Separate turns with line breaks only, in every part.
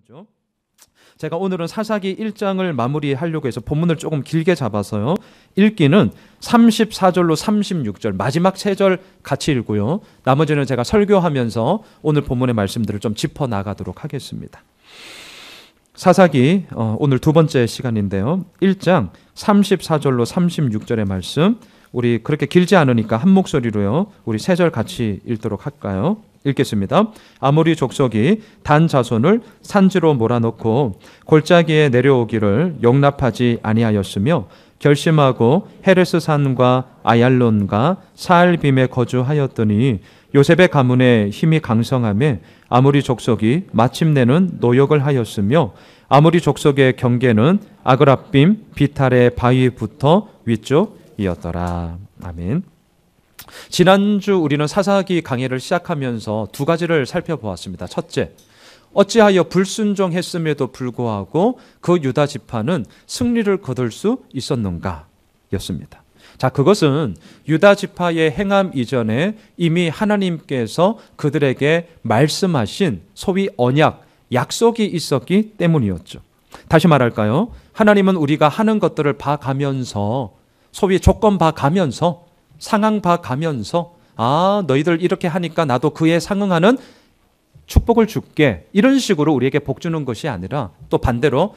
거죠. 제가 오늘은 사사기 1장을 마무리하려고 해서 본문을 조금 길게 잡아서요. 읽기는 34절로 36절 마지막 3절 같이 읽고요. 나머지는 제가 설교하면서 오늘 본문의 말씀들을 좀 짚어나가도록 하겠습니다. 사사기 오늘 두 번째 시간인데요. 1장 34절로 36절의 말씀, 우리 그렇게 길지 않으니까 한 목소리로요. 우리 3절 같이 읽도록 할까요? 읽겠습니다. 아모리 족속이 단 자손을 산지로 몰아넣고 골짜기에 내려오기를 용납하지 아니하였으며 결심하고 헤레스 산과 아얄론과 사알빔에 거주하였더니 요셉의 가문에 힘이 강성하며 아모리 족속이 마침내는 노역을 하였으며 아모리 족속의 경계는 아그라빔 비탈의 바위부터 위쪽이었더라. 아멘. 지난주 우리는 사사기 강해를 시작하면서 두 가지를 살펴보았습니다. 첫째, 어찌하여 불순종했음에도 불구하고 그 유다 지파는 승리를 거둘 수 있었는가 였습니다. 자, 그것은 유다 지파의 행함 이전에 이미 하나님께서 그들에게 말씀하신 소위 언약, 약속이 있었기 때문이었죠. 다시 말할까요? 하나님은 우리가 하는 것들을 봐가면서, 소위 조건 봐가면서, 상황 봐가면서, 너희들 이렇게 하니까 나도 그에 상응하는 축복을 줄게, 이런 식으로 우리에게 복 주는 것이 아니라 또 반대로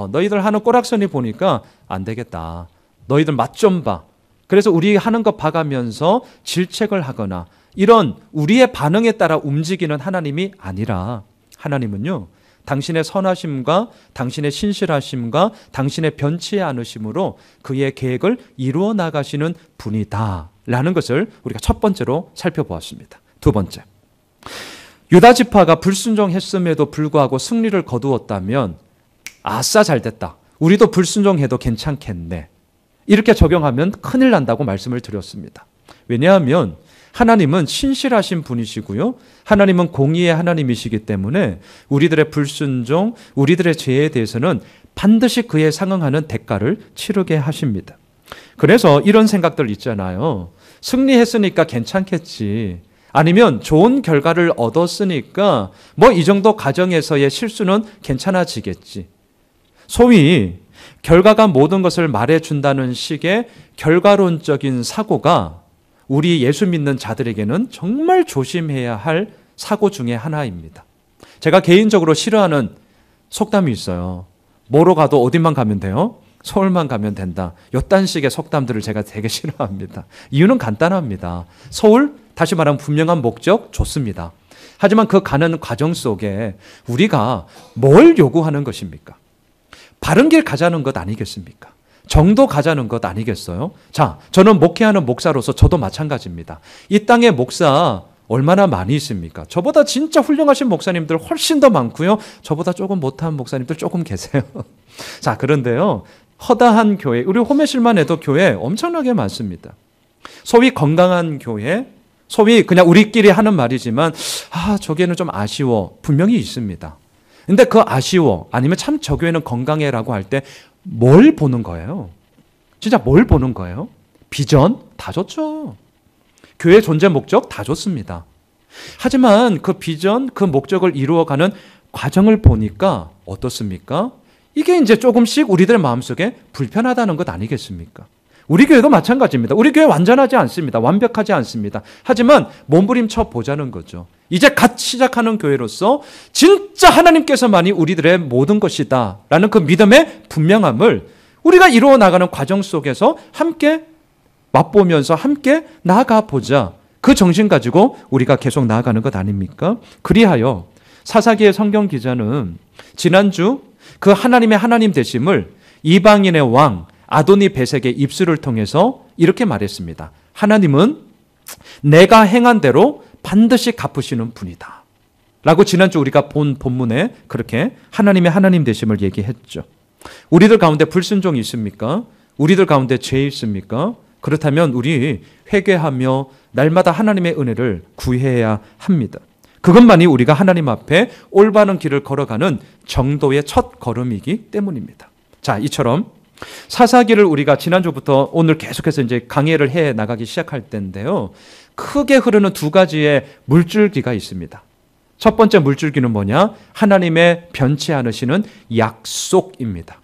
너희들 하는 꼬락서니 보니까 안 되겠다, 너희들 맛 좀 봐, 그래서 우리 하는 것 봐가면서 질책을 하거나 이런 우리의 반응에 따라 움직이는 하나님이 아니라, 하나님은요, 당신의 선하심과 당신의 신실하심과 당신의 변치 않으심으로 그의 계획을 이루어 나가시는 분이다 라는 것을 우리가 첫 번째로 살펴보았습니다. 두 번째, 유다 지파가 불순종했음에도 불구하고 승리를 거두었다면 아싸 잘됐다, 우리도 불순종해도 괜찮겠네, 이렇게 적용하면 큰일 난다고 말씀을 드렸습니다. 왜냐하면 하나님은 신실하신 분이시고요, 하나님은 공의의 하나님이시기 때문에 우리들의 불순종, 우리들의 죄에 대해서는 반드시 그에 상응하는 대가를 치르게 하십니다. 그래서 이런 생각들 있잖아요. 승리했으니까 괜찮겠지, 아니면 좋은 결과를 얻었으니까 뭐 이 정도 과정에서의 실수는 괜찮아지겠지. 소위 결과가 모든 것을 말해준다는 식의 결과론적인 사고가 우리 예수 믿는 자들에게는 정말 조심해야 할 사고 중에 하나입니다. 제가 개인적으로 싫어하는 속담이 있어요. 뭐로 가도 어디만 가면 돼요? 서울만 가면 된다. 이딴 식의 속담들을 제가 되게 싫어합니다. 이유는 간단합니다. 서울, 다시 말하면 분명한 목적 좋습니다. 하지만 그 가는 과정 속에 우리가 뭘 요구하는 것입니까? 바른 길 가자는 것 아니겠습니까? 정도 가자는 것 아니겠어요? 자, 저는 목회하는 목사로서 저도 마찬가지입니다. 이 땅에 목사 얼마나 많이 있습니까? 저보다 진짜 훌륭하신 목사님들 훨씬 더 많고요, 저보다 조금 못한 목사님들 조금 계세요. 자, 그런데요, 허다한 교회, 우리 홈에실만 해도 교회 엄청나게 많습니다. 소위 건강한 교회, 소위 그냥 우리끼리 하는 말이지만 저기에는 좀 아쉬워, 분명히 있습니다. 근데 그 아쉬워, 아니면 참 저 교회는 건강해라고 할 때 뭘 보는 거예요? 진짜 뭘 보는 거예요? 비전? 다 좋죠. 교회 존재 목적? 다 좋습니다. 하지만 그 비전, 그 목적을 이루어가는 과정을 보니까 어떻습니까? 이게 이제 조금씩 우리들 마음속에 불편하다는 것 아니겠습니까? 우리 교회도 마찬가지입니다. 우리 교회 완전하지 않습니다. 완벽하지 않습니다. 하지만 몸부림쳐 보자는 거죠. 이제 갓 시작하는 교회로서 진짜 하나님께서만이 우리들의 모든 것이다 라는 그 믿음의 분명함을 우리가 이루어 나가는 과정 속에서 함께 맛보면서 함께 나아가 보자, 그 정신 가지고 우리가 계속 나아가는 것 아닙니까? 그리하여 사사기의 성경 기자는 지난주 그 하나님의 하나님 되심을 이방인의 왕 아도니 베섹의 입술을 통해서 이렇게 말했습니다. 하나님은 내가 행한 대로 반드시 갚으시는 분이다 라고 지난주 우리가 본 본문에 그렇게 하나님의 하나님 되심을 얘기했죠. 우리들 가운데 불순종이 있습니까? 우리들 가운데 죄 있습니까? 그렇다면 우리 회개하며 날마다 하나님의 은혜를 구해야 합니다. 그것만이 우리가 하나님 앞에 올바른 길을 걸어가는 정도의 첫 걸음이기 때문입니다. 자, 이처럼 사사기를 우리가 지난주부터 오늘 계속해서 이제 강해를 해 나가기 시작할 때인데요, 크게 흐르는 두 가지의 물줄기가 있습니다. 첫 번째 물줄기는 뭐냐? 하나님의 변치 않으시는 약속입니다.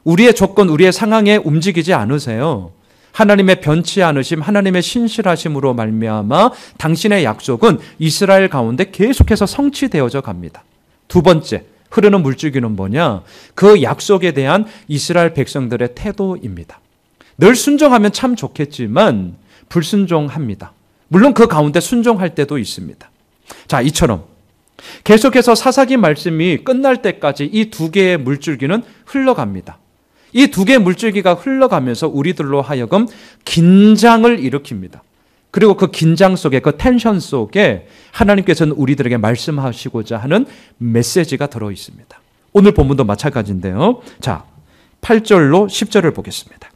우리의 조건, 우리의 상황에 움직이지 않으세요. 하나님의 변치 않으심, 하나님의 신실하심으로 말미암아 당신의 약속은 이스라엘 가운데 계속해서 성취되어져 갑니다. 두 번째, 흐르는 물줄기는 뭐냐? 그 약속에 대한 이스라엘 백성들의 태도입니다. 늘 순종하면 참 좋겠지만 불순종합니다. 물론 그 가운데 순종할 때도 있습니다. 자, 이처럼 계속해서 사사기 말씀이 끝날 때까지 이 두 개의 물줄기는 흘러갑니다. 이 두 개의 물줄기가 흘러가면서 우리들로 하여금 긴장을 일으킵니다. 그리고 그 긴장 속에, 그 텐션 속에 하나님께서는 우리들에게 말씀하시고자 하는 메시지가 들어 있습니다. 오늘 본문도 마찬가지인데요. 자, 8절로 10절을 보겠습니다.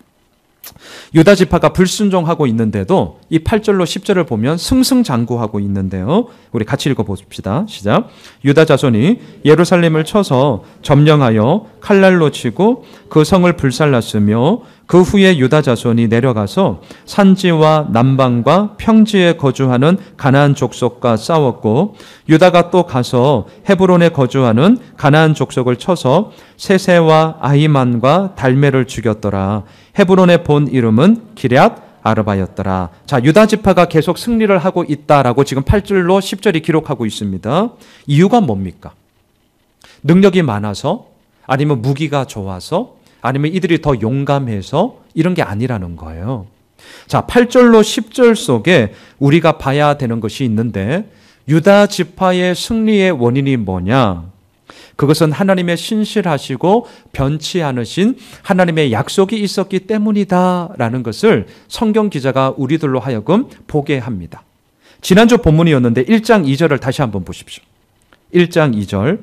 유다 지파가 불순종하고 있는데도 이 8절로 10절을 보면 승승장구하고 있는데요. 우리 같이 읽어봅시다. 시작. 유다 자손이 예루살렘을 쳐서 점령하여 칼날로 치고 그 성을 불살랐으며 그 후에 유다 자손이 내려가서 산지와 남방과 평지에 거주하는 가나안 족속과 싸웠고 유다가 또 가서 헤브론에 거주하는 가나안 족속을 쳐서 세세와 아히만과 달메를 죽였더라. 헤브론의 본 이름은 기럇 아르바였더라. 자, 유다 지파가 계속 승리를 하고 있다라고 지금 8절로 10절이 기록하고 있습니다. 이유가 뭡니까? 능력이 많아서? 아니면 무기가 좋아서? 아니면 이들이 더 용감해서? 이런 게 아니라는 거예요. 자, 8절로 10절 속에 우리가 봐야 되는 것이 있는데 유다 지파의 승리의 원인이 뭐냐? 그것은 하나님의 신실하시고 변치 않으신 하나님의 약속이 있었기 때문이다라는 것을 성경 기자가 우리들로 하여금 보게 합니다. 지난주 본문이었는데 1장 2절을 다시 한번 보십시오. 1장 2절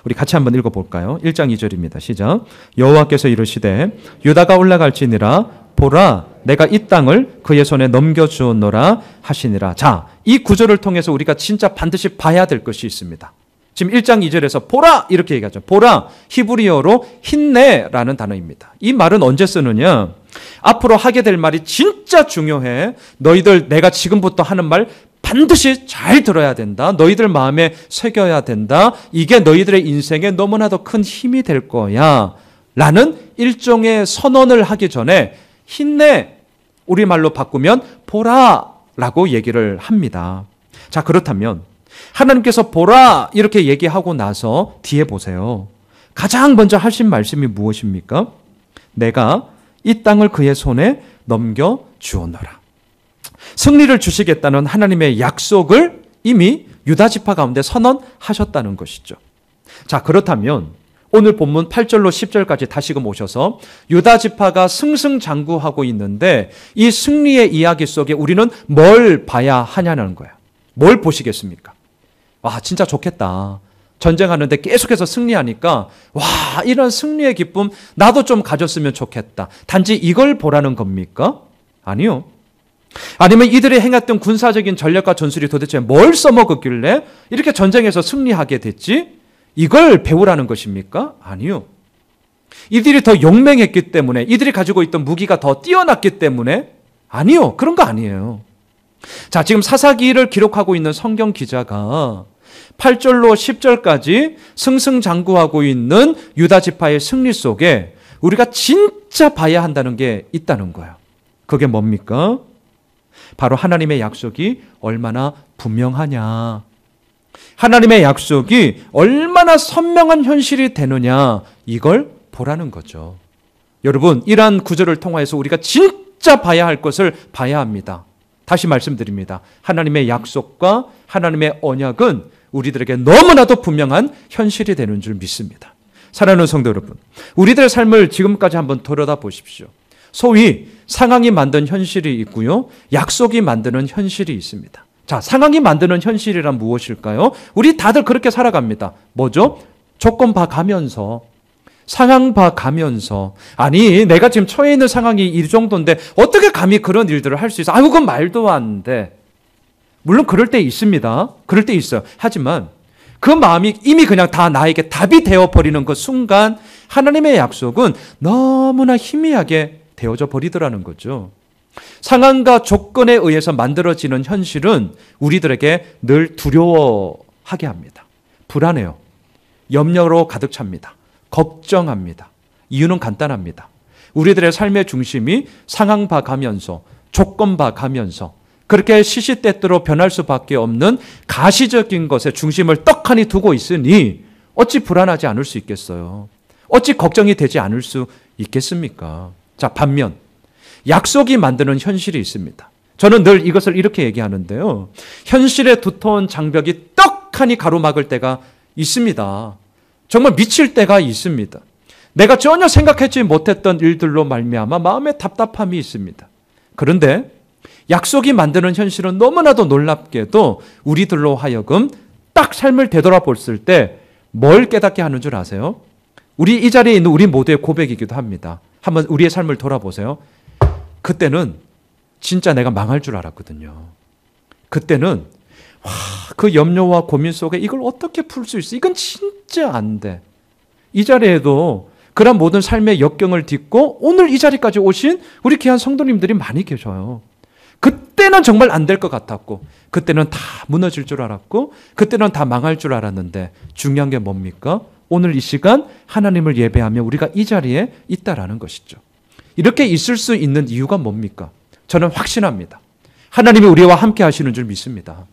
우리 같이 한번 읽어볼까요? 1장 2절입니다. 시작. 여호와께서 이르시되 유다가 올라갈지니라 보라 내가 이 땅을 그의 손에 넘겨주었노라 하시니라. 자, 이 구절을 통해서 우리가 진짜 반드시 봐야 될 것이 있습니다. 지금 1장 2절에서 보라 이렇게 얘기하죠. 보라, 히브리어로 힘내라는 단어입니다. 이 말은 언제 쓰느냐? 앞으로 하게 될 말이 진짜 중요해. 너희들 내가 지금부터 하는 말 반드시 잘 들어야 된다. 너희들 마음에 새겨야 된다. 이게 너희들의 인생에 너무나도 큰 힘이 될 거야. 라는 일종의 선언을 하기 전에 힘내, 우리말로 바꾸면 보라 라고 얘기를 합니다. 자, 그렇다면 하나님께서 보라 이렇게 얘기하고 나서 뒤에 보세요. 가장 먼저 하신 말씀이 무엇입니까? 내가 이 땅을 그의 손에 넘겨주었노라. 승리를 주시겠다는 하나님의 약속을 이미 유다 지파 가운데 선언하셨다는 것이죠. 자, 그렇다면 오늘 본문 8절로 10절까지 다시금 오셔서 유다 지파가 승승장구하고 있는데 이 승리의 이야기 속에 우리는 뭘 봐야 하냐는 거야. 뭘 보시겠습니까? 와, 진짜 좋겠다. 전쟁하는데 계속해서 승리하니까 와, 이런 승리의 기쁨 나도 좀 가졌으면 좋겠다. 단지 이걸 보라는 겁니까? 아니요. 아니면 이들이 행했던 군사적인 전략과 전술이 도대체 뭘 써먹었길래 이렇게 전쟁에서 승리하게 됐지? 이걸 배우라는 것입니까? 아니요. 이들이 더 용맹했기 때문에, 이들이 가지고 있던 무기가 더 뛰어났기 때문에? 아니요. 그런 거 아니에요. 자, 지금 사사기를 기록하고 있는 성경 기자가 8절로 10절까지 승승장구하고 있는 유다 지파의 승리 속에 우리가 진짜 봐야 한다는 게 있다는 거예요. 그게 뭡니까? 바로 하나님의 약속이 얼마나 분명하냐. 하나님의 약속이 얼마나 선명한 현실이 되느냐. 이걸 보라는 거죠. 여러분, 이러한 구절을 통해서 우리가 진짜 봐야 할 것을 봐야 합니다. 다시 말씀드립니다. 하나님의 약속과 하나님의 언약은 우리들에게 너무나도 분명한 현실이 되는 줄 믿습니다. 사랑하는 성도 여러분, 우리들의 삶을 지금까지 한번 돌아다 보십시오. 소위 상황이 만든 현실이 있고요, 약속이 만드는 현실이 있습니다. 자, 상황이 만드는 현실이란 무엇일까요? 우리 다들 그렇게 살아갑니다. 뭐죠? 조건 봐가면서, 상황 봐가면서, 아니 내가 지금 처해 있는 상황이 이 정도인데 어떻게 감히 그런 일들을 할 수 있어? 아이고, 그건 말도 안 돼. 물론 그럴 때 있습니다. 그럴 때 있어요. 하지만 그 마음이 이미 그냥 다 나에게 답이 되어버리는 그 순간 하나님의 약속은 너무나 희미하게 되어져 버리더라는 거죠. 상황과 조건에 의해서 만들어지는 현실은 우리들에게 늘 두려워 하게 합니다. 불안해요. 염려로 가득 찹니다. 걱정합니다. 이유는 간단합니다. 우리들의 삶의 중심이 상황 봐가면서 조건 봐가면서 그렇게 시시때때로 변할 수밖에 없는 가시적인 것에 중심을 떡하니 두고 있으니 어찌 불안하지 않을 수 있겠어요? 어찌 걱정이 되지 않을 수 있겠습니까? 자, 반면 약속이 만드는 현실이 있습니다. 저는 늘 이것을 이렇게 얘기하는데요. 현실의 두터운 장벽이 떡하니 가로막을 때가 있습니다. 정말 미칠 때가 있습니다. 내가 전혀 생각하지 못했던 일들로 말미암아 마음에 답답함이 있습니다. 그런데 약속이 만드는 현실은 너무나도 놀랍게도 우리들로 하여금 딱 삶을 되돌아봤을 때 뭘 깨닫게 하는 줄 아세요? 우리 이 자리에 있는 우리 모두의 고백이기도 합니다. 한번 우리의 삶을 돌아보세요. 그때는 진짜 내가 망할 줄 알았거든요. 그때는 그 염려와 고민 속에 이걸 어떻게 풀 수 있어? 이건 진짜 안 돼. 이 자리에도 그런 모든 삶의 역경을 딛고 오늘 이 자리까지 오신 우리 귀한 성도님들이 많이 계셔요. 그때는 정말 안 될 것 같았고 그때는 다 무너질 줄 알았고 그때는 다 망할 줄 알았는데 중요한 게 뭡니까? 오늘 이 시간 하나님을 예배하며 우리가 이 자리에 있다라는 것이죠. 이렇게 있을 수 있는 이유가 뭡니까? 저는 확신합니다. 하나님이 우리와 함께 하시는 줄 믿습니다.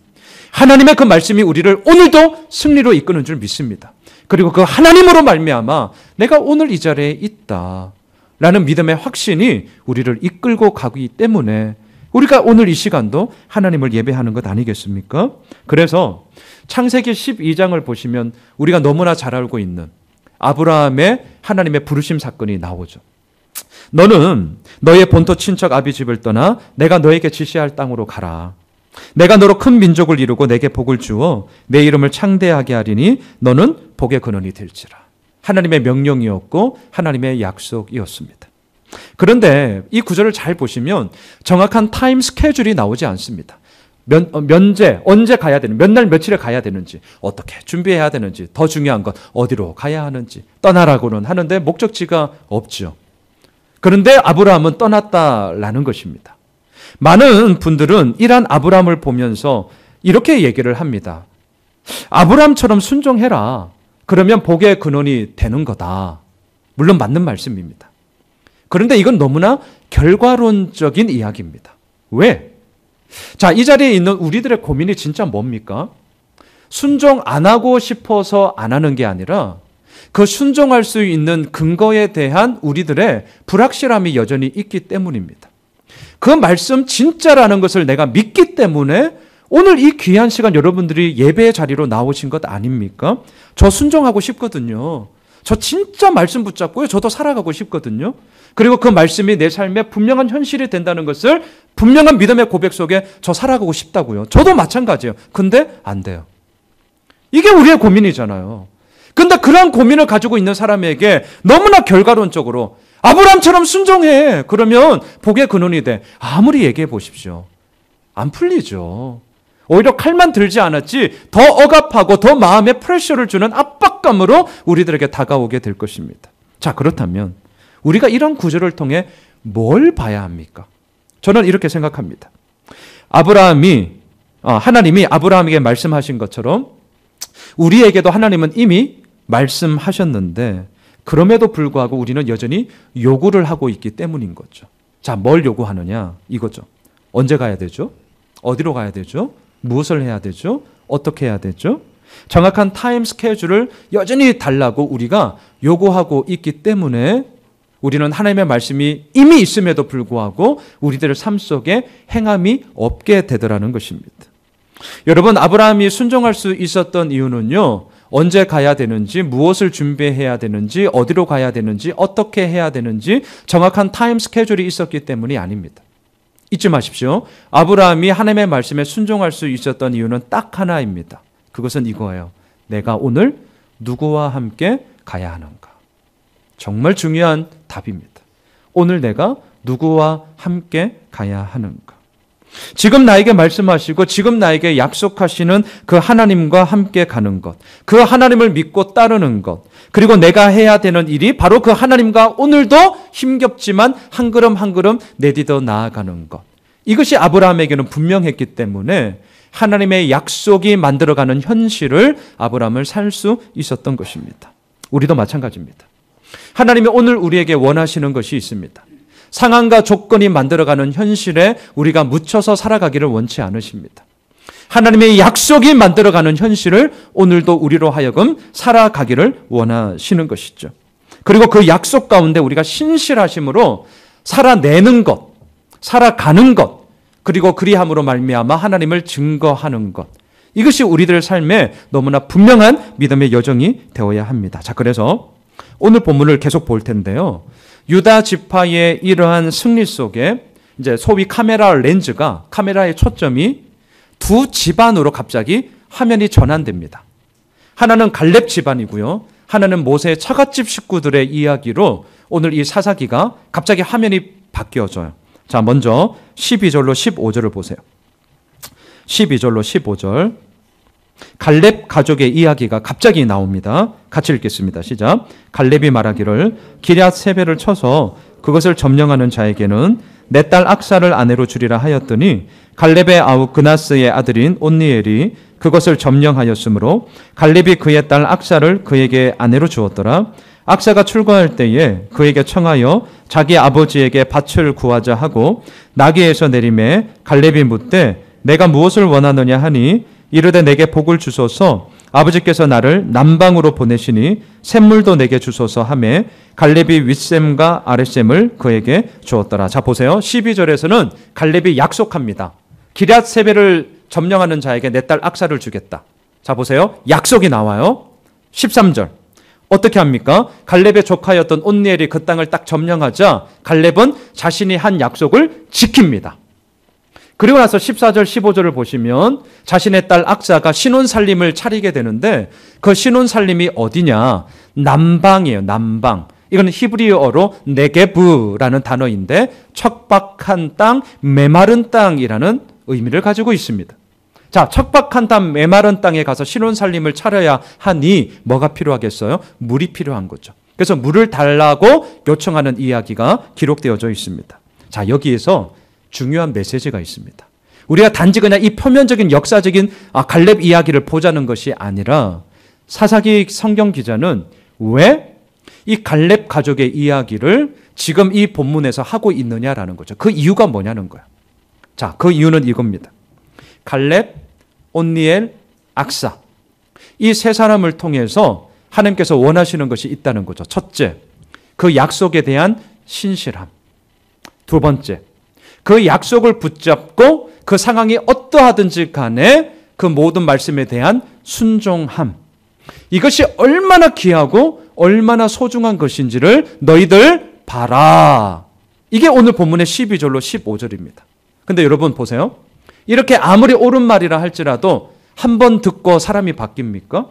하나님의 그 말씀이 우리를 오늘도 승리로 이끄는 줄 믿습니다. 그리고 그 하나님으로 말미암아 내가 오늘 이 자리에 있다라는 믿음의 확신이 우리를 이끌고 가기 때문에 우리가 오늘 이 시간도 하나님을 예배하는 것 아니겠습니까? 그래서 창세기 12장을 보시면 우리가 너무나 잘 알고 있는 아브라함의 하나님의 부르심 사건이 나오죠. 너는 너의 본토 친척 아비 집을 떠나 내가 너에게 지시할 땅으로 가라. 내가 너로 큰 민족을 이루고 내게 복을 주어 내 이름을 창대하게 하리니 너는 복의 근원이 될지라. 하나님의 명령이었고 하나님의 약속이었습니다. 그런데 이 구절을 잘 보시면 정확한 타임 스케줄이 나오지 않습니다. 언제 가야 되는지, 몇 날 며칠에 가야 되는지, 어떻게 준비해야 되는지, 더 중요한 것 어디로 가야 하는지 떠나라고는 하는데 목적지가 없죠. 그런데 아브라함은 떠났다라는 것입니다. 많은 분들은 이러한 아브라함을 보면서 이렇게 얘기를 합니다. 아브라함처럼 순종해라. 그러면 복의 근원이 되는 거다. 물론 맞는 말씀입니다. 그런데 이건 너무나 결과론적인 이야기입니다. 왜? 자, 이 자리에 있는 우리들의 고민이 진짜 뭡니까? 순종 안 하고 싶어서 안 하는 게 아니라 그 순종할 수 있는 근거에 대한 우리들의 불확실함이 여전히 있기 때문입니다. 그 말씀 진짜라는 것을 내가 믿기 때문에 오늘 이 귀한 시간 여러분들이 예배의 자리로 나오신 것 아닙니까? 저 순종하고 싶거든요. 저 진짜 말씀 붙잡고요. 저도 살아가고 싶거든요. 그리고 그 말씀이 내 삶에 분명한 현실이 된다는 것을 분명한 믿음의 고백 속에 저 살아가고 싶다고요. 저도 마찬가지예요. 근데 안 돼요. 이게 우리의 고민이잖아요. 근데 그런 고민을 가지고 있는 사람에게 너무나 결과론적으로 아브라함처럼 순종해. 그러면 복의 근원이 돼. 아무리 얘기해 보십시오. 안 풀리죠. 오히려 칼만 들지 않았지 더 억압하고 더 마음에 프레셔를 주는 압박감으로 우리들에게 다가오게 될 것입니다. 자, 그렇다면 우리가 이런 구절을 통해 뭘 봐야 합니까? 저는 이렇게 생각합니다. 하나님이 아브라함에게 말씀하신 것처럼 우리에게도 하나님은 이미 말씀하셨는데 그럼에도 불구하고 우리는 여전히 요구를 하고 있기 때문인 거죠. 자, 뭘 요구하느냐? 이거죠. 언제 가야 되죠? 어디로 가야 되죠? 무엇을 해야 되죠? 어떻게 해야 되죠? 정확한 타임 스케줄을 여전히 달라고 우리가 요구하고 있기 때문에 우리는 하나님의 말씀이 이미 있음에도 불구하고 우리들의 삶 속에 행함이 없게 되더라는 것입니다. 여러분, 아브라함이 순종할 수 있었던 이유는요, 언제 가야 되는지, 무엇을 준비해야 되는지, 어디로 가야 되는지, 어떻게 해야 되는지 정확한 타임 스케줄이 있었기 때문이 아닙니다. 잊지 마십시오. 아브라함이 하나님의 말씀에 순종할 수 있었던 이유는 딱 하나입니다. 그것은 이거예요. 내가 오늘 누구와 함께 가야 하는가? 정말 중요한 답입니다. 오늘 내가 누구와 함께 가야 하는가? 지금 나에게 말씀하시고 지금 나에게 약속하시는 그 하나님과 함께 가는 것, 그 하나님을 믿고 따르는 것, 그리고 내가 해야 되는 일이 바로 그 하나님과 오늘도 힘겹지만 한 걸음 한 걸음 내딛어 나아가는 것. 이것이 아브라함에게는 분명했기 때문에 하나님의 약속이 만들어가는 현실을 아브라함을 살 수 있었던 것입니다. 우리도 마찬가지입니다. 하나님이 오늘 우리에게 원하시는 것이 있습니다. 상황과 조건이 만들어가는 현실에 우리가 묻혀서 살아가기를 원치 않으십니다. 하나님의 약속이 만들어가는 현실을 오늘도 우리로 하여금 살아가기를 원하시는 것이죠. 그리고 그 약속 가운데 우리가 신실하심으로 살아내는 것, 살아가는 것, 그리고 그리함으로 말미암아 하나님을 증거하는 것, 이것이 우리들 삶에 너무나 분명한 믿음의 여정이 되어야 합니다. 자, 그래서 오늘 본문을 계속 볼 텐데요. 유다 지파의 이러한 승리 속에 이제 소위 카메라 렌즈가, 카메라의 초점이 두 집안으로 갑자기 화면이 전환됩니다. 하나는 갈렙 집안이고요. 하나는 모세의 처갓집 식구들의 이야기로 오늘 이 사사기가 갑자기 화면이 바뀌어져요. 자, 먼저 12절로 15절을 보세요. 12절로 15절. 갈렙 가족의 이야기가 갑자기 나옵니다. 같이 읽겠습니다. 시작. 갈렙이 말하기를 기럇 세벨을 쳐서 그것을 점령하는 자에게는 내 딸 악사를 아내로 주리라 하였더니 갈렙의 아우 그나스의 아들인 온니엘이 그것을 점령하였으므로 갈렙이 그의 딸 악사를 그에게 아내로 주었더라. 악사가 출가할 때에 그에게 청하여 자기 아버지에게 밭을 구하자 하고 나귀에서 내림에 갈렙이 묻되 내가 무엇을 원하느냐 하니 이르되 내게 복을 주소서 아버지께서 나를 남방으로 보내시니 샘물도 내게 주소서 하매 갈렙이 윗샘과 아랫샘을 그에게 주었더라. 자, 보세요. 12절에서는 갈렙이 약속합니다. 기럇 세벨을 점령하는 자에게 내 딸 악사를 주겠다. 자, 보세요. 약속이 나와요. 13절. 어떻게 합니까? 갈렙의 조카였던 온니엘이 그 땅을 딱 점령하자 갈렙은 자신이 한 약속을 지킵니다. 그리고 나서 14절, 15절을 보시면 자신의 딸 악사가 신혼살림을 차리게 되는데 그 신혼살림이 어디냐? 남방이에요. 남방. 이건 히브리어로 네게브라는 단어인데 척박한 땅, 메마른 땅이라는 의미를 가지고 있습니다. 자, 척박한 땅, 메마른 땅에 가서 신혼살림을 차려야 하니 뭐가 필요하겠어요? 물이 필요한 거죠. 그래서 물을 달라고 요청하는 이야기가 기록되어져 있습니다. 자, 여기에서 중요한 메시지가 있습니다. 우리가 단지 그냥 이 표면적인 역사적인 갈렙 이야기를 보자는 것이 아니라 사사기 성경 기자는 왜 이 갈렙 가족의 이야기를 지금 이 본문에서 하고 있느냐라는 거죠. 그 이유가 뭐냐는 거예요. 자, 그 이유는 이겁니다. 갈렙, 온니엘, 악사. 이 세 사람을 통해서 하나님께서 원하시는 것이 있다는 거죠. 첫째, 그 약속에 대한 신실함. 두 번째, 그 약속을 붙잡고 그 상황이 어떠하든지 간에 그 모든 말씀에 대한 순종함. 이것이 얼마나 귀하고 얼마나 소중한 것인지를 너희들 봐라. 이게 오늘 본문의 12절로 15절입니다. 근데 여러분 보세요. 이렇게 아무리 옳은 말이라 할지라도 한 번 듣고 사람이 바뀝니까?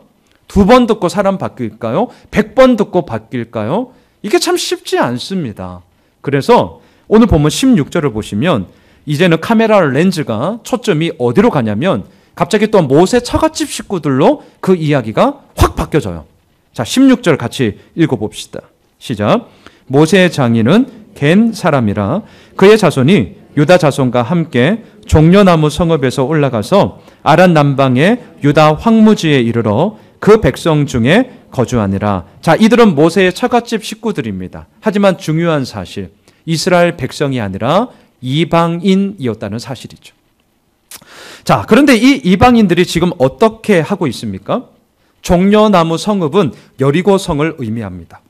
두 번 듣고 사람 바뀔까요? 100번 듣고 바뀔까요? 이게 참 쉽지 않습니다. 그래서 오늘 본문 16절을 보시면 이제는 카메라 렌즈가 초점이 어디로 가냐면 갑자기 또 모세 처갓집 식구들로 그 이야기가 확 바뀌어져요. 자, 16절 같이 읽어봅시다. 시작. 모세의 장인은 겐 사람이라 그의 자손이 유다 자손과 함께 종려나무 성읍에서 올라가서 아란 남방의 유다 황무지에 이르러 그 백성 중에 거주하니라. 자, 이들은 모세의 처갓집 식구들입니다. 하지만 중요한 사실, 이스라엘 백성이 아니라 이방인이었다는 사실이죠. 자, 그런데 이 이방인들이 지금 어떻게 하고 있습니까? 종려나무 성읍은 여리고 성을 의미합니다.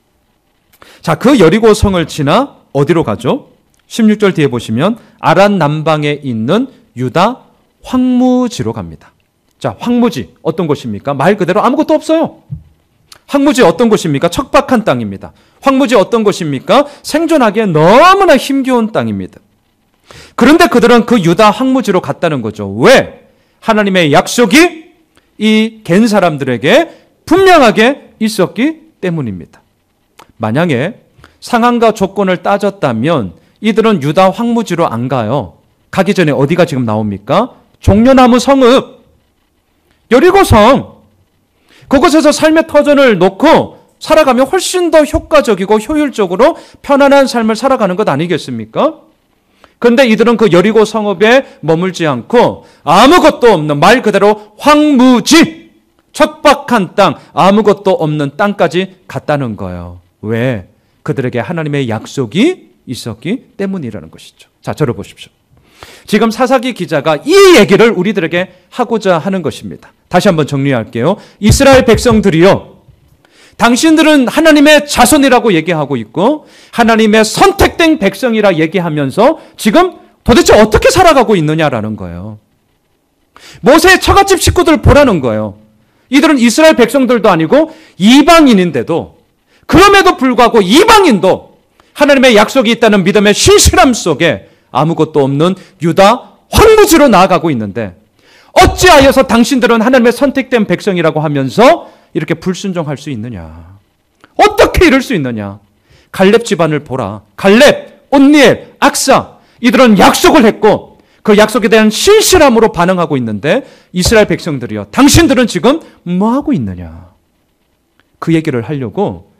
자, 그 여리고 성을 지나 어디로 가죠? 16절 뒤에 보시면 아란 남방에 있는 유다 황무지로 갑니다. 자, 황무지 어떤 곳입니까? 말 그대로 아무것도 없어요. 황무지 어떤 곳입니까? 척박한 땅입니다. 황무지 어떤 곳입니까? 생존하기에 너무나 힘겨운 땅입니다. 그런데 그들은 그 유다 황무지로 갔다는 거죠. 왜? 하나님의 약속이 이 겐 사람들에게 분명하게 있었기 때문입니다. 만약에 상황과 조건을 따졌다면 이들은 유다 황무지로 안 가요. 가기 전에 어디가 지금 나옵니까? 종려나무 성읍, 여리고성. 그곳에서 삶의 터전을 놓고 살아가면 훨씬 더 효과적이고 효율적으로 편안한 삶을 살아가는 것 아니겠습니까? 그런데 이들은 그 여리고 성읍에 머물지 않고 아무것도 없는 말 그대로 황무지, 척박한 땅, 아무것도 없는 땅까지 갔다는 거예요. 왜? 그들에게 하나님의 약속이 있었기 때문이라는 것이죠. 자, 저를 보십시오. 지금 사사기 기자가 이 얘기를 우리들에게 하고자 하는 것입니다. 다시 한번 정리할게요. 이스라엘 백성들이요, 당신들은 하나님의 자손이라고 얘기하고 있고 하나님의 선택된 백성이라 얘기하면서 지금 도대체 어떻게 살아가고 있느냐라는 거예요. 모세의 처갓집 식구들 보라는 거예요. 이들은 이스라엘 백성들도 아니고 이방인인데도, 그럼에도 불구하고 이방인도 하나님의 약속이 있다는 믿음의 신실함 속에 아무것도 없는 유다 황무지로 나아가고 있는데, 어찌하여서 당신들은 하나님의 선택된 백성이라고 하면서 이렇게 불순종할 수 있느냐? 어떻게 이럴 수 있느냐? 갈렙 집안을 보라. 갈렙, 온니엘, 악사, 이들은 약속을 했고 그 약속에 대한 신실함으로 반응하고 있는데, 이스라엘 백성들이요, 당신들은 지금 뭐 하고 있느냐? 그 얘기를 하려고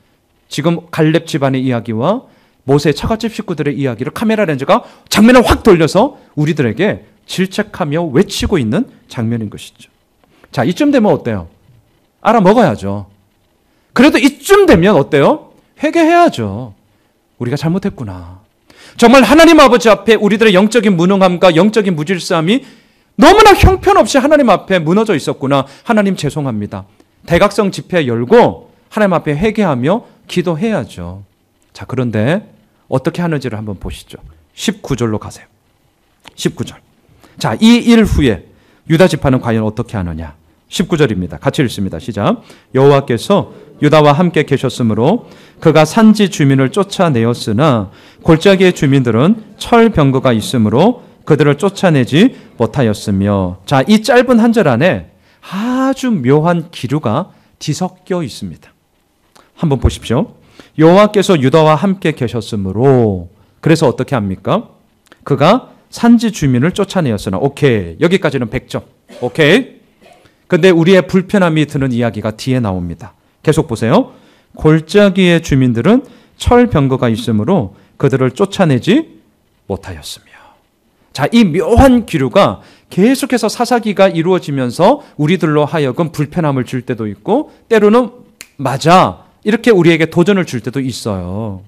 지금 갈렙 집안의 이야기와 모세의 처갓집 식구들의 이야기를 카메라 렌즈가 장면을 확 돌려서 우리들에게 질책하며 외치고 있는 장면인 것이죠. 자, 이쯤 되면 어때요? 알아먹어야죠. 그래도 이쯤 되면 어때요? 회개해야죠. 우리가 잘못했구나. 정말 하나님 아버지 앞에 우리들의 영적인 무능함과 영적인 무질서함이 너무나 형편없이 하나님 앞에 무너져 있었구나. 하나님 죄송합니다. 대각성 집회 열고 하나님 앞에 회개하며 기도해야죠. 자, 그런데 어떻게 하는지를 한번 보시죠. 19절로 가세요. 19절. 자, 이 일 후에 유다 지파는 과연 어떻게 하느냐? 19절입니다. 같이 읽습니다. 시작. 여호와께서 유다와 함께 계셨으므로 그가 산지 주민을 쫓아내었으나 골짜기의 주민들은 철병거가 있으므로 그들을 쫓아내지 못하였으며. 자, 이 짧은 한 절 안에 아주 묘한 기류가 뒤섞여 있습니다. 한번 보십시오. 여호와께서 유다와 함께 계셨으므로, 그래서 어떻게 합니까? 그가 산지 주민을 쫓아내었으나. 오케이, 여기까지는 100점. 오케이. 근데 우리의 불편함이 드는 이야기가 뒤에 나옵니다. 계속 보세요. 골짜기의 주민들은 철병거가 있으므로 그들을 쫓아내지 못하였으며. 자, 이 묘한 기류가 계속해서 사사기가 이루어지면서 우리들로 하여금 불편함을 줄 때도 있고, 때로는 맞아, 이렇게 우리에게 도전을 줄 때도 있어요.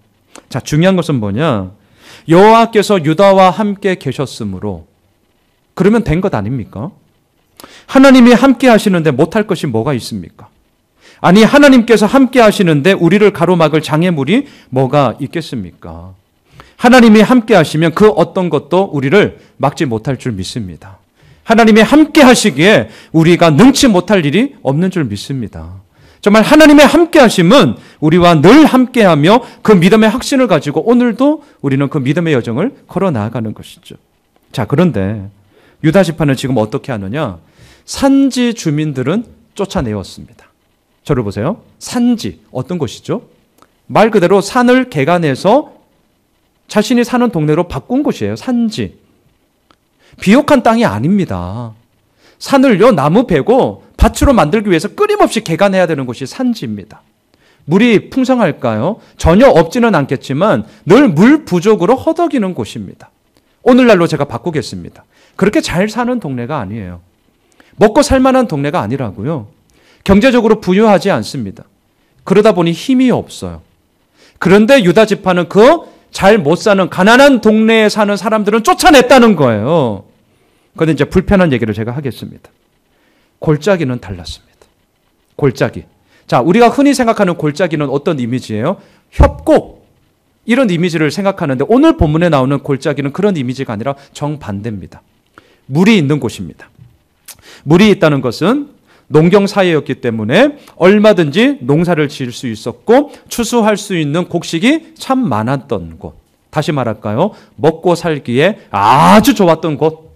자, 중요한 것은 뭐냐? 여호와께서 유다와 함께 계셨으므로, 그러면 된 것 아닙니까? 하나님이 함께 하시는데 못할 것이 뭐가 있습니까? 아니, 하나님께서 함께 하시는데 우리를 가로막을 장애물이 뭐가 있겠습니까? 하나님이 함께 하시면 그 어떤 것도 우리를 막지 못할 줄 믿습니다. 하나님이 함께 하시기에 우리가 능치 못할 일이 없는 줄 믿습니다. 정말 하나님의 함께 하심은 우리와 늘 함께하며 그 믿음의 확신을 가지고 오늘도 우리는 그 믿음의 여정을 걸어 나아가는 것이죠. 자, 그런데 유다 지파는 지금 어떻게 하느냐? 산지 주민들은 쫓아내었습니다. 저를 보세요. 산지, 어떤 곳이죠? 말 그대로 산을 개간해서 자신이 사는 동네로 바꾼 곳이에요. 산지. 비옥한 땅이 아닙니다. 산을요, 나무 베고 밭으로 만들기 위해서 끊임없이 개간해야 되는 곳이 산지입니다. 물이 풍성할까요? 전혀 없지는 않겠지만 늘 물 부족으로 허덕이는 곳입니다. 오늘날로 제가 바꾸겠습니다. 그렇게 잘 사는 동네가 아니에요. 먹고 살만한 동네가 아니라고요. 경제적으로 부유하지 않습니다. 그러다 보니 힘이 없어요. 그런데 유다 지파는 그 잘 못 사는 가난한 동네에 사는 사람들은 쫓아냈다는 거예요. 그런데 이제 불편한 얘기를 제가 하겠습니다. 골짜기는 달랐습니다. 골짜기. 자, 우리가 흔히 생각하는 골짜기는 어떤 이미지예요? 협곡. 이런 이미지를 생각하는데 오늘 본문에 나오는 골짜기는 그런 이미지가 아니라 정반대입니다. 물이 있는 곳입니다. 물이 있다는 것은 농경 사회였기 때문에 얼마든지 농사를 지을 수 있었고 추수할 수 있는 곡식이 참 많았던 곳. 다시 말할까요? 먹고 살기에 아주 좋았던 곳.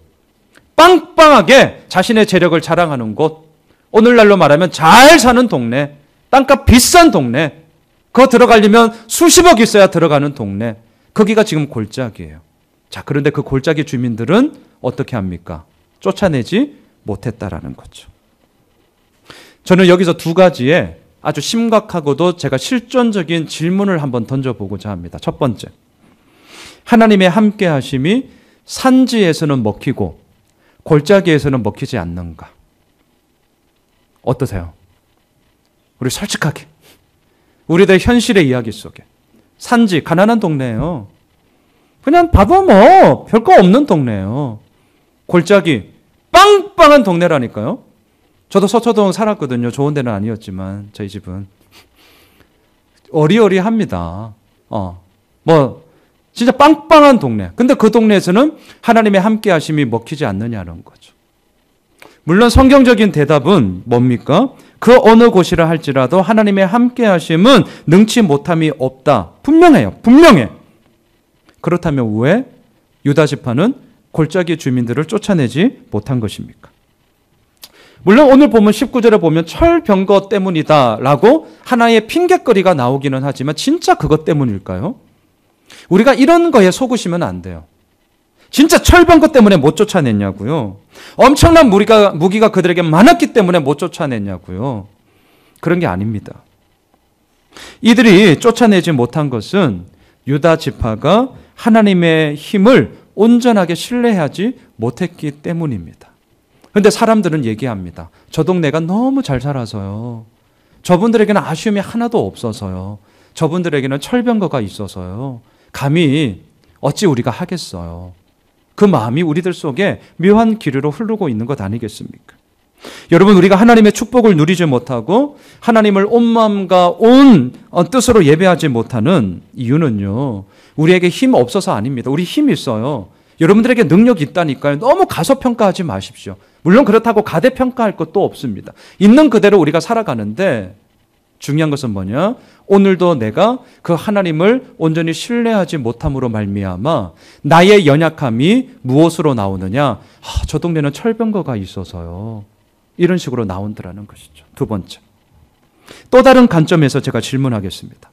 빵빵하게 자신의 재력을 자랑하는 곳. 오늘날로 말하면 잘 사는 동네. 땅값 비싼 동네. 그거 들어가려면 수십억 있어야 들어가는 동네. 거기가 지금 골짜기예요. 자, 그런데 그 골짜기 주민들은 어떻게 합니까? 쫓아내지 못했다라는 거죠. 저는 여기서 두 가지의 아주 심각하고도 제가 실존적인 질문을 한번 던져보고자 합니다. 첫 번째, 하나님의 함께 하심이 산지에서는 먹히고 골짜기에서는 먹히지 않는가? 어떠세요? 우리 솔직하게, 우리들의 현실의 이야기 속에 산지, 가난한 동네예요. 그냥 봐도 뭐 별거 없는 동네예요. 골짜기, 빵빵한 동네라니까요. 저도 서초동 살았거든요. 좋은 데는 아니었지만 저희 집은 어리어리합니다. 진짜 빵빵한 동네. 근데 그 동네에서는 하나님의 함께 하심이 먹히지 않느냐는 거죠. 물론 성경적인 대답은 뭡니까? 그 어느 곳이라 할지라도 하나님의 함께 하심은 능치 못함이 없다. 분명해요. 분명해. 그렇다면 왜 유다 지파는 골짜기 주민들을 쫓아내지 못한 것입니까? 물론 오늘 보면 19절에 보면 철병거 때문이다라고 하나의 핑곗거리가 나오기는 하지만 진짜 그것 때문일까요? 우리가 이런 거에 속으시면 안 돼요. 진짜 철병거 때문에 못 쫓아냈냐고요? 엄청난 무기가 그들에게 많았기 때문에 못 쫓아냈냐고요? 그런 게 아닙니다. 이들이 쫓아내지 못한 것은 유다 지파가 하나님의 힘을 온전하게 신뢰하지 못했기 때문입니다. 그런데 사람들은 얘기합니다. 저 동네가 너무 잘 살아서요. 저분들에게는 아쉬움이 하나도 없어서요. 저분들에게는 철병거가 있어서요. 감히 어찌 우리가 하겠어요. 그 마음이 우리들 속에 묘한 기류로 흐르고 있는 것 아니겠습니까? 여러분, 우리가 하나님의 축복을 누리지 못하고 하나님을 온 마음과 온 뜻으로 예배하지 못하는 이유는요, 우리에게 힘 없어서 아닙니다. 우리 힘 있어요. 여러분들에게 능력이 있다니까요. 너무 가소평가하지 마십시오. 물론 그렇다고 가대평가할 것도 없습니다. 있는 그대로 우리가 살아가는데 중요한 것은 뭐냐? 오늘도 내가 그 하나님을 온전히 신뢰하지 못함으로 말미암아 나의 연약함이 무엇으로 나오느냐? 저 동네는 철병거가 있어서요. 이런 식으로 나온다는 것이죠. 두 번째. 또 다른 관점에서 제가 질문하겠습니다.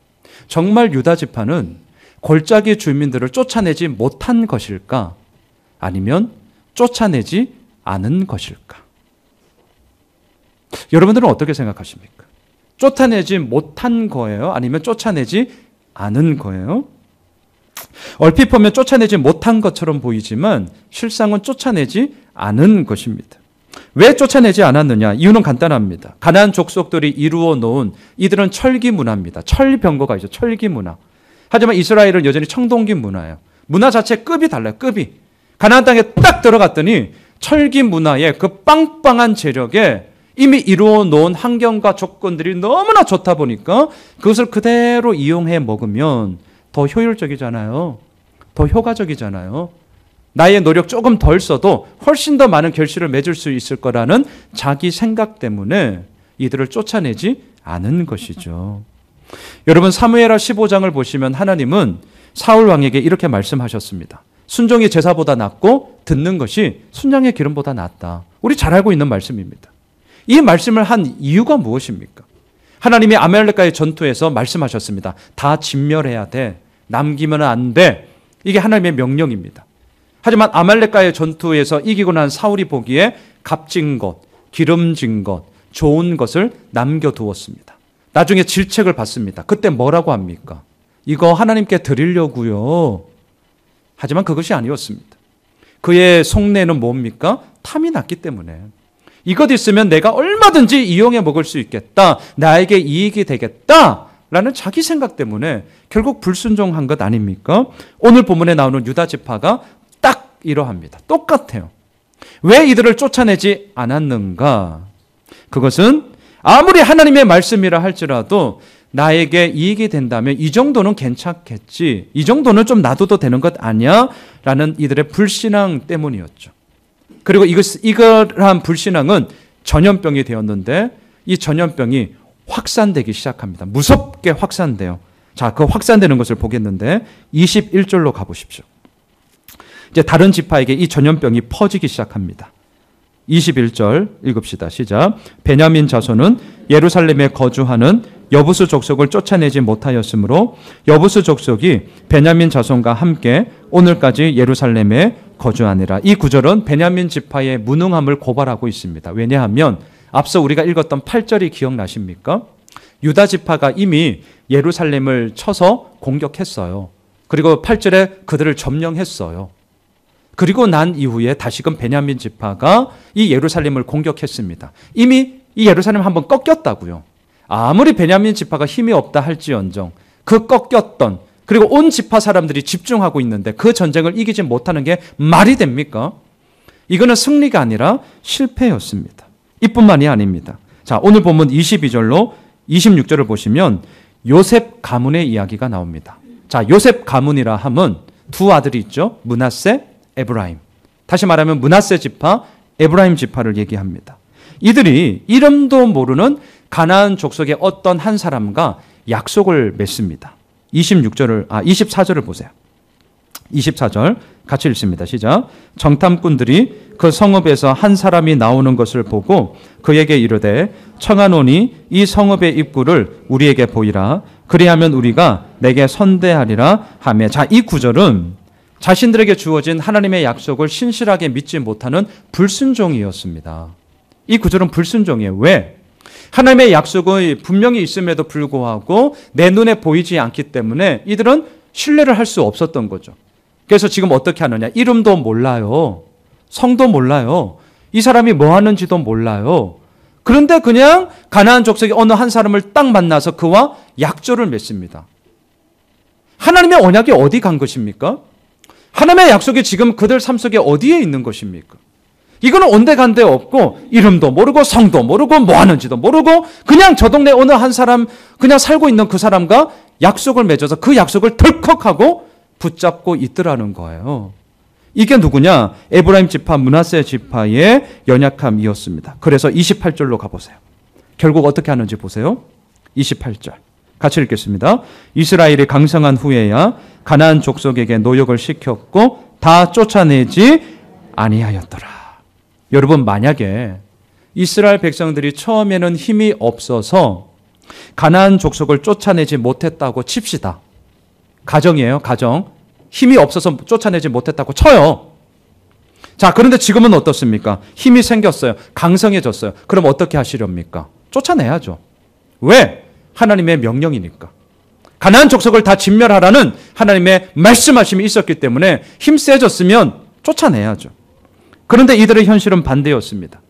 정말 유다 지파는 골짜기 주민들을 쫓아내지 못한 것일까? 아니면 쫓아내지 않은 것일까? 여러분들은 어떻게 생각하십니까? 쫓아내지 못한 거예요? 아니면 쫓아내지 않은 거예요? 얼핏 보면 쫓아내지 못한 것처럼 보이지만 실상은 쫓아내지 않은 것입니다. 왜 쫓아내지 않았느냐? 이유는 간단합니다. 가나안 족속들이 이루어 놓은 이들은 철기 문화입니다. 철병거가 있죠. 철기 문화. 하지만 이스라엘은 여전히 청동기 문화예요. 문화 자체 급이 달라요. 급이. 가나안 땅에 딱 들어갔더니 철기 문화의 그 빵빵한 재력에 이미 이루어 놓은 환경과 조건들이 너무나 좋다 보니까 그것을 그대로 이용해 먹으면 더 효율적이잖아요. 더 효과적이잖아요. 나의 노력 조금 덜 써도 훨씬 더 많은 결실을 맺을 수 있을 거라는 자기 생각 때문에 이들을 쫓아내지 않은 것이죠. 여러분, 사무엘하 15장을 보시면 하나님은 사울 왕에게 이렇게 말씀하셨습니다. 순종이 제사보다 낫고 듣는 것이 순양의 기름보다 낫다. 우리 잘 알고 있는 말씀입니다. 이 말씀을 한 이유가 무엇입니까? 하나님이 아말렉과의 전투에서 말씀하셨습니다. 다 진멸해야 돼. 남기면 안 돼. 이게 하나님의 명령입니다. 하지만 아말렉과의 전투에서 이기고 난 사울이 보기에 값진 것, 기름진 것, 좋은 것을 남겨두었습니다. 나중에 질책을 받습니다. 그때 뭐라고 합니까? 이거 하나님께 드리려고요. 하지만 그것이 아니었습니다. 그의 속내는 뭡니까? 탐이 났기 때문에. 이것 있으면 내가 얼마든지 이용해 먹을 수 있겠다. 나에게 이익이 되겠다. 라는 자기 생각 때문에 결국 불순종한 것 아닙니까? 오늘 본문에 나오는 유다 지파가 딱 이러합니다. 똑같아요. 왜 이들을 쫓아내지 않았는가? 그것은 아무리 하나님의 말씀이라 할지라도 나에게 이익이 된다면 이 정도는 괜찮겠지. 이 정도는 좀 놔둬도 되는 것 아니야? 라는 이들의 불신앙 때문이었죠. 그리고 이러한 불신앙은 전염병이 되었는데 이 전염병이 확산되기 시작합니다. 무섭게 확산돼요. 자, 그 확산되는 것을 보겠는데 21절로 가보십시오. 이제 다른 지파에게 이 전염병이 퍼지기 시작합니다. 21절 읽읍시다. 시작. 베냐민 자손은 예루살렘에 거주하는 여부수 족속을 쫓아내지 못하였으므로 여부수 족속이 베냐민 자손과 함께 오늘까지 예루살렘에 거주하니라. 이 구절은 베냐민 지파의 무능함을 고발하고 있습니다. 왜냐하면 앞서 우리가 읽었던 8절이 기억나십니까? 유다 지파가 이미 예루살렘을 쳐서 공격했어요. 그리고 8절에 그들을 점령했어요. 그리고 난 이후에 다시금 베냐민 지파가 이 예루살렘을 공격했습니다. 이미 이 예루살렘 한번 꺾였다고요. 아무리 베냐민 지파가 힘이 없다 할지언정 그 꺾였던, 그리고 온 지파 사람들이 집중하고 있는데 그 전쟁을 이기지 못하는 게 말이 됩니까? 이거는 승리가 아니라 실패였습니다. 이뿐만이 아닙니다. 자, 오늘 본문 22절로 26절을 보시면 요셉 가문의 이야기가 나옵니다. 자, 요셉 가문이라 함은 두 아들이 있죠. 므낫세, 에브라임. 다시 말하면 므낫세 지파, 에브라임 지파를 얘기합니다. 이들이 이름도 모르는 가나안 족속의 어떤 한 사람과 약속을 맺습니다. 24절을 보세요. 24절 같이 읽습니다. 시작. 정탐꾼들이 그 성읍에서 한 사람이 나오는 것을 보고 그에게 이르되 청하노니 이 성읍의 입구를 우리에게 보이라. 그리하면 우리가 내게 선대하리라 하며. 자, 이 구절은 자신들에게 주어진 하나님의 약속을 신실하게 믿지 못하는 불순종이었습니다. 이 구절은 불순종이에요. 왜? 하나님의 약속이 분명히 있음에도 불구하고 내 눈에 보이지 않기 때문에 이들은 신뢰를 할 수 없었던 거죠. 그래서 지금 어떻게 하느냐? 이름도 몰라요. 성도 몰라요. 이 사람이 뭐 하는지도 몰라요. 그런데 그냥 가나안 족속의 어느 한 사람을 딱 만나서 그와 약조를 맺습니다. 하나님의 언약이 어디 간 것입니까? 하나님의 약속이 지금 그들 삶 속에 어디에 있는 것입니까? 이거는 온데간데 없고 이름도 모르고 성도 모르고 뭐 하는지도 모르고 그냥 저 동네 어느 한 사람, 그냥 살고 있는 그 사람과 약속을 맺어서 그 약속을 덜컥하고 붙잡고 있더라는 거예요. 이게 누구냐? 에브라임 지파, 므낫세 지파의 연약함이었습니다. 그래서 28절로 가보세요. 결국 어떻게 하는지 보세요. 28절 같이 읽겠습니다. 이스라엘이 강성한 후에야 가나안 족속에게 노역을 시켰고 다 쫓아내지 아니하였더라. 여러분, 만약에 이스라엘 백성들이 처음에는 힘이 없어서 가나안 족속을 쫓아내지 못했다고 칩시다. 가정이에요, 가정. 힘이 없어서 쫓아내지 못했다고 쳐요. 자, 그런데 지금은 어떻습니까? 힘이 생겼어요. 강성해졌어요. 그럼 어떻게 하시렵니까? 쫓아내야죠. 왜? 하나님의 명령이니까. 가나안 족속을 다 진멸하라는 하나님의 말씀하심이 있었기 때문에 힘 세졌으면 쫓아내야죠. 그런데 이들의 현실은 반대였습니다.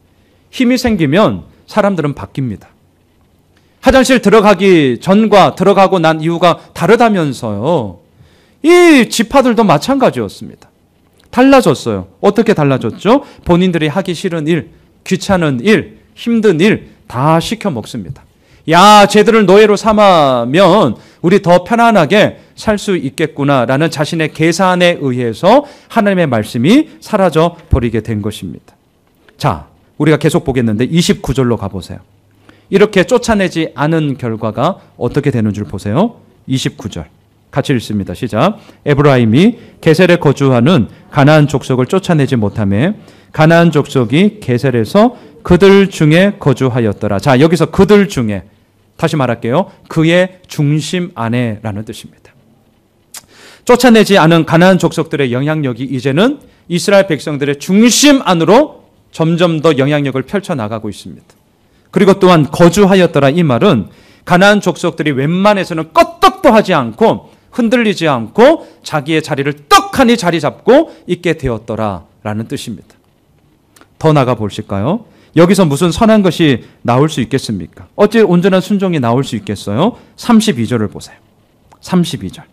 힘이 생기면 사람들은 바뀝니다. 화장실 들어가기 전과 들어가고 난 이후가 다르다면서요. 이 지파들도 마찬가지였습니다. 달라졌어요. 어떻게 달라졌죠? 본인들이 하기 싫은 일, 귀찮은 일, 힘든 일 다 시켜 먹습니다. 야, 쟤들을 노예로 삼으면 우리 더 편안하게 살 수 있겠구나라는 자신의 계산에 의해서 하나님의 말씀이 사라져 버리게 된 것입니다. 자, 우리가 계속 보겠는데 29절로 가보세요. 이렇게 쫓아내지 않은 결과가 어떻게 되는 줄 보세요. 29절 같이 읽습니다. 시작. 에브라임이 게셀에 거주하는 가나안 족속을 쫓아내지 못하며 가나안 족속이 게셀에서 그들 중에 거주하였더라. 자, 여기서 그들 중에, 다시 말할게요. 그의 중심 안에라는 뜻입니다. 쫓아내지 않은 가나안 족속들의 영향력이 이제는 이스라엘 백성들의 중심 안으로 점점 더 영향력을 펼쳐나가고 있습니다. 그리고 또한 거주하였더라, 이 말은 가나안 족속들이 웬만해서는 껐떡도 하지 않고 흔들리지 않고 자기의 자리를 떡하니 자리 잡고 있게 되었더라라는 뜻입니다. 더 나가 보실까요? 여기서 무슨 선한 것이 나올 수 있겠습니까? 어찌 온전한 순종이 나올 수 있겠어요? 32절을 보세요. 32절.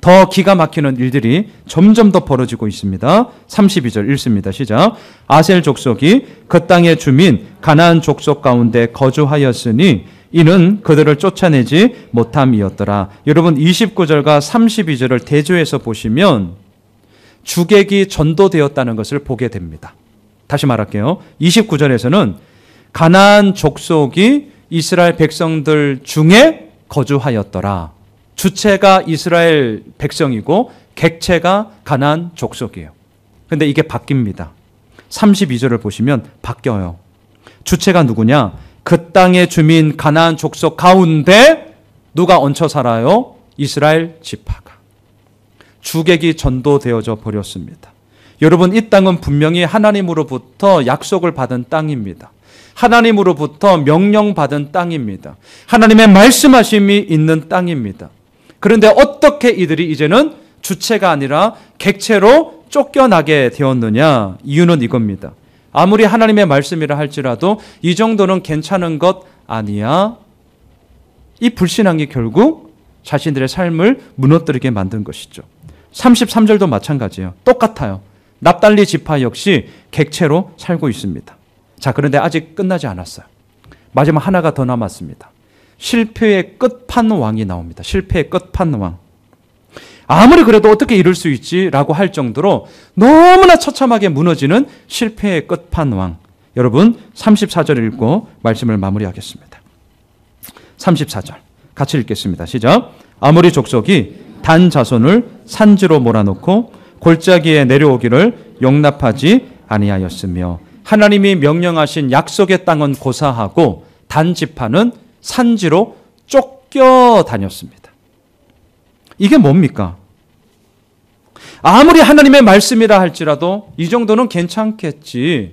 더 기가 막히는 일들이 점점 더 벌어지고 있습니다. 32절 읽습니다. 시작. 아셀 족속이 그 땅의 주민 가나안 족속 가운데 거주하였으니 이는 그들을 쫓아내지 못함이었더라. 여러분, 29절과 32절을 대조해서 보시면 주객이 전도되었다는 것을 보게 됩니다. 다시 말할게요. 29절에서는 가나안 족속이 이스라엘 백성들 중에 거주하였더라. 주체가 이스라엘 백성이고 객체가 가나안 족속이에요. 그런데 이게 바뀝니다. 32절을 보시면 바뀌어요. 주체가 누구냐? 그 땅의 주민 가나안 족속 가운데 누가 얹혀 살아요? 이스라엘 지파가. 주객이 전도되어져 버렸습니다. 여러분, 이 땅은 분명히 하나님으로부터 약속을 받은 땅입니다. 하나님으로부터 명령받은 땅입니다. 하나님의 말씀하심이 있는 땅입니다. 그런데 어떻게 이들이 이제는 주체가 아니라 객체로 쫓겨나게 되었느냐? 이유는 이겁니다. 아무리 하나님의 말씀이라 할지라도 이 정도는 괜찮은 것 아니야? 이 불신앙이 결국 자신들의 삶을 무너뜨리게 만든 것이죠. 33절도 마찬가지예요. 똑같아요. 납달리 지파 역시 객체로 살고 있습니다. 자, 그런데 아직 끝나지 않았어요. 마지막 하나가 더 남았습니다. 실패의 끝판왕이 나옵니다. 실패의 끝판왕. 아무리 그래도 어떻게 이룰 수 있지라고 할 정도로 너무나 처참하게 무너지는 실패의 끝판왕. 여러분 34절 읽고 말씀을 마무리하겠습니다. 34절 같이 읽겠습니다. 시작. 아모리 족속이 단 자손을 산지로 몰아놓고 골짜기에 내려오기를 용납하지 아니하였으며 하나님이 명령하신 약속의 땅은 고사하고 단 지파는 산지로 쫓겨다녔습니다. 이게 뭡니까? 아무리 하나님의 말씀이라 할지라도 이 정도는 괜찮겠지라는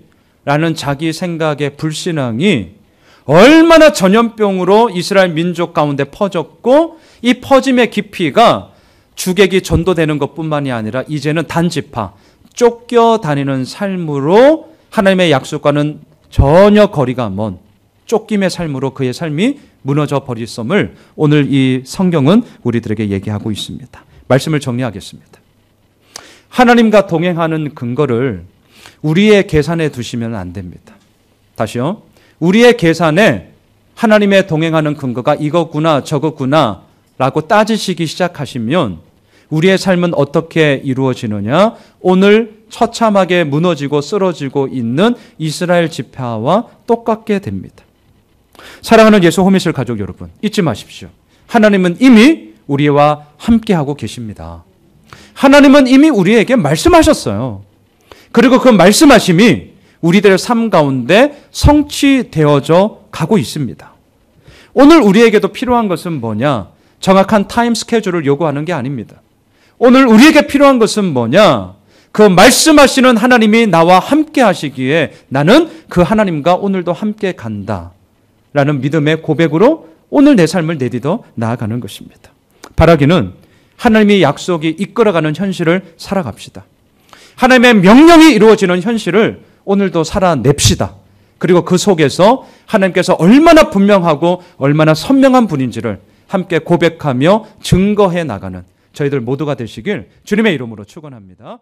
자기 생각의 불신앙이 얼마나 전염병으로 이스라엘 민족 가운데 퍼졌고 이 퍼짐의 깊이가 주객이 전도되는 것뿐만이 아니라 이제는 단지파, 쫓겨다니는 삶으로 하나님의 약속과는 전혀 거리가 먼 쫓김의 삶으로 그의 삶이 무너져 버렸음을 오늘 이 성경은 우리들에게 얘기하고 있습니다. 말씀을 정리하겠습니다. 하나님과 동행하는 근거를 우리의 계산에 두시면 안 됩니다. 다시요. 우리의 계산에 하나님의 동행하는 근거가 이거구나 저거구나 라고 따지시기 시작하시면 우리의 삶은 어떻게 이루어지느냐? 오늘 처참하게 무너지고 쓰러지고 있는 이스라엘 지파와 똑같게 됩니다. 사랑하는 예수 호미실 가족 여러분, 잊지 마십시오. 하나님은 이미 우리와 함께하고 계십니다. 하나님은 이미 우리에게 말씀하셨어요. 그리고 그 말씀하심이 우리들의 삶 가운데 성취되어져 가고 있습니다. 오늘 우리에게도 필요한 것은 뭐냐? 정확한 타임 스케줄을 요구하는 게 아닙니다. 오늘 우리에게 필요한 것은 뭐냐? 그 말씀하시는 하나님이 나와 함께 하시기에 나는 그 하나님과 오늘도 함께 간다 라는 믿음의 고백으로 오늘 내 삶을 내딛어 나아가는 것입니다. 바라기는 하나님의 약속이 이끌어가는 현실을 살아갑시다. 하나님의 명령이 이루어지는 현실을 오늘도 살아냅시다. 그리고 그 속에서 하나님께서 얼마나 분명하고 얼마나 선명한 분인지를 함께 고백하며 증거해 나가는 저희들 모두가 되시길 주님의 이름으로 축원합니다.